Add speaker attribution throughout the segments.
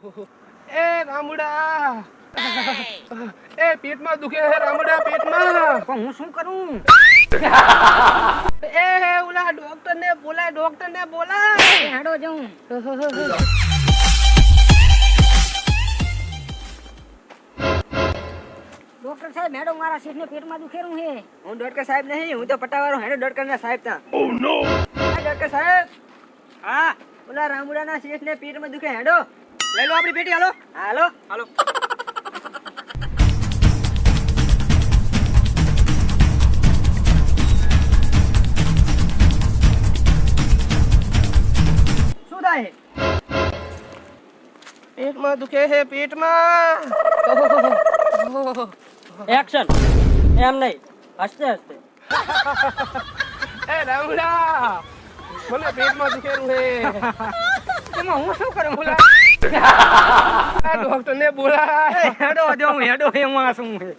Speaker 1: એ રામુડા એ પેટમાં દુખે હે રામુડા પેટમાં.
Speaker 2: પણ હું શું કરું?
Speaker 1: એ ઓલા ડોક્ટર ને બોલાય.
Speaker 2: હેડો જાઉં. ડોક્ટર સાહેબ હેડો, મારા શેઠને પેટમાં દુખેરું હે.
Speaker 3: હું ડોક્ટર સાહેબ નહીં, હું તો પટ્ટાવાળો હેડો ડોક્ટર ના સાહેબ તા. ઓ નો ડોક્ટર સાહેબ. હા ઓલા રામુડા ના શેઠ ને પેટમાં દુખે હેડો. લઈ લો આપણી પેટી. હાલો હાલો હાલો. શું થાય?
Speaker 1: પેટમાં દુખે હે પેટમાં.
Speaker 3: એક્શન. એમ નહીં, હસતે હસતે.
Speaker 1: એ રામુડા મને પેટમાં દુખેરું હે.
Speaker 2: એમાં હું શું કરું?
Speaker 1: બોલા ડોક્ટર ને બોલાય.
Speaker 2: હેડો જાઉં, હેડો એમાં શું હે?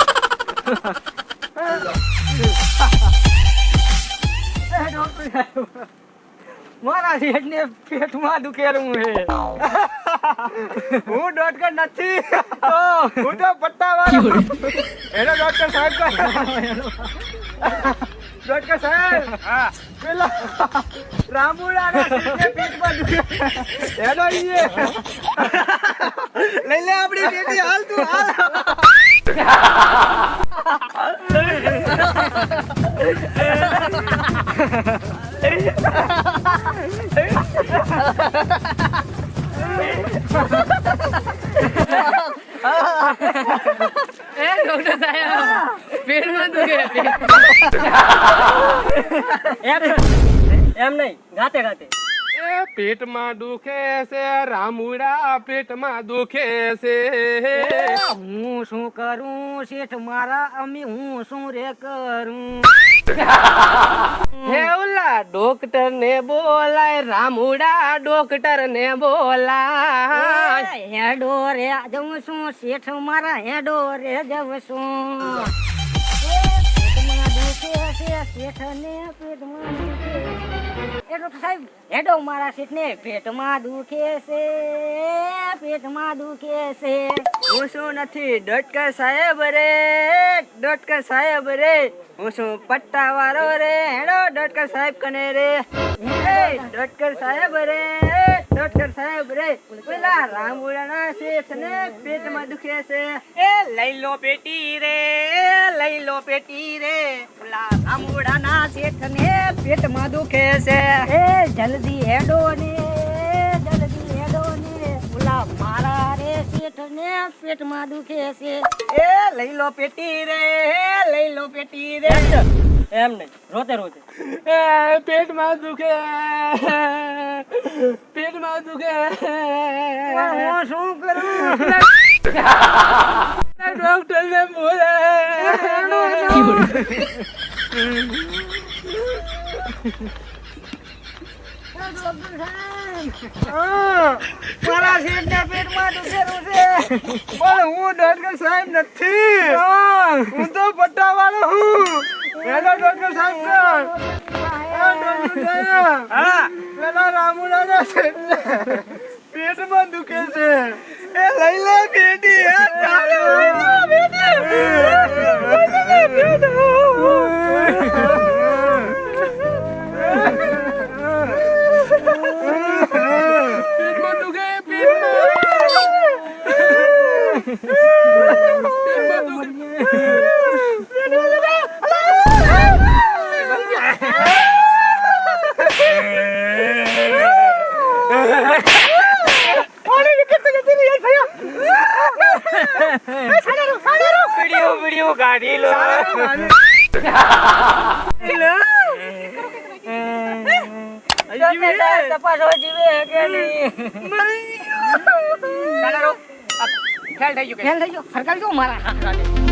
Speaker 2: ડોક્ટર સાહેબ, મારા શેઠને પેટમાં દુખેરું હે.
Speaker 1: હું ડોક્ટર નથી, હું તો પટ્ટાવાળો. હેલો ડોક્ટર સાહેબ. ડોક્ટર સાહેબ. હા પેલા રામુડા ના શેઠને પેટમાં દુખે. હેલો ઈએ લઈ લે આપણી પેટી. હાલ તું હાલ.
Speaker 2: એ ડોક્ટર સાહેબ, પેટમાં દુખે.
Speaker 3: એમ નહીં, ગાતે ગાતે.
Speaker 1: એ પેટમાં દુખે છે રામુડા પેટમાં દુખે છે.
Speaker 2: હું શું કરું શેઠ મારા, હું શું રે કરું?
Speaker 1: હે ઓલા ડોક્ટર ને બોલાય રામુડા ડોક્ટર ને બોલાય.
Speaker 2: હેડો રે જવું છું શેઠ મારા, હેડો રે જવું છું. પેટમાં દુખે છે શેઠને, પેટમાં દુખે. એ ડોક્ટર સાહેબ હેડો, મારા શેઠને પેટમાં દુખે છે, પેટમાં દુખે છે.
Speaker 3: હું શું નથી ડોક્ટર સાહેબ રે, ડોક્ટર સાહેબ રે. હું શું પટ્ટાવાળો રે, હેડો ડોક્ટર સાહેબ કને રે. ડોક્ટર સાહેબ રે, ડોક્ટર સાહેબ રે. પેલા રામુડાના શેઠને પેટમાં દુખે છે. એ લઈ લો પેટી રે, લઈ લો પેટી રે.
Speaker 2: પેલા રામુડાના શેઠને પેટમાં દુખે છે. એ જલ્દી હેડો ને, જલ્દી હેડો ને. પેલા મારા રે શેઠને પેટમાં દુખે છે.
Speaker 3: એ લઈ લો પેટી રે, લઈ લો પેટી રે. એમ નહીં, રોતે રોતે.
Speaker 1: એ પેટમાં દુખે, પેટમાં દુખે.
Speaker 2: હું શું કરું?
Speaker 1: ડોક્ટર ને બોલાય.
Speaker 2: મારા શેઠને પેટમાં દુખેલું છે.
Speaker 1: પણ હું ડોક્ટર સાહેબ નથી, હું તો પટ્ટાવાળો હું. હેલો ડોક્ટર સાહેબ. ડોક્ટર સાહેબ. હા પેલા રામુડાના શેઠને પેટમાં દુખે છે. એ લઈ લે પેટી. પેટમાં દુખે,
Speaker 3: વિડિયો કાઢી લો.
Speaker 2: તપાસો જીવે કે નહીં? ફેલ થઈ ગયો, ફરકાવી દો મારા હાથ.